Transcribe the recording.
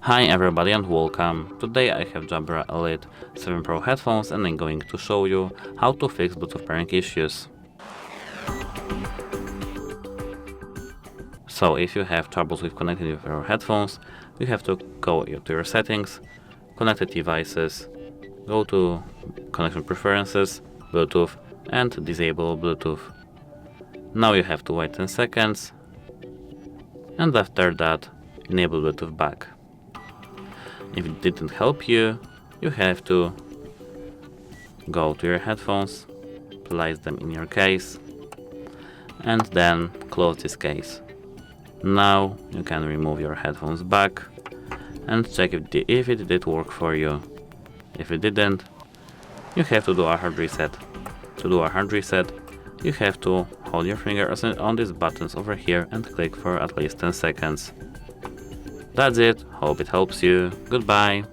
Hi everybody and welcome. Today I have Jabra Elite 7 Pro headphones and I'm going to show you how to fix Bluetooth pairing issues. So if you have troubles with connecting with your headphones, you have to go to your settings, connected devices, go to connection preferences, Bluetooth and disable Bluetooth. Now you have to wait 10 seconds and after that enable Bluetooth back. If it didn't help you, you have to go to your headphones, place them in your case, and then close this case. Now you can remove your headphones back and check if it did work for you. If it didn't, you have to do a hard reset. To do a hard reset, you have to hold your finger on these buttons over here and click for at least 10 seconds. That's it, hope it helps you, goodbye!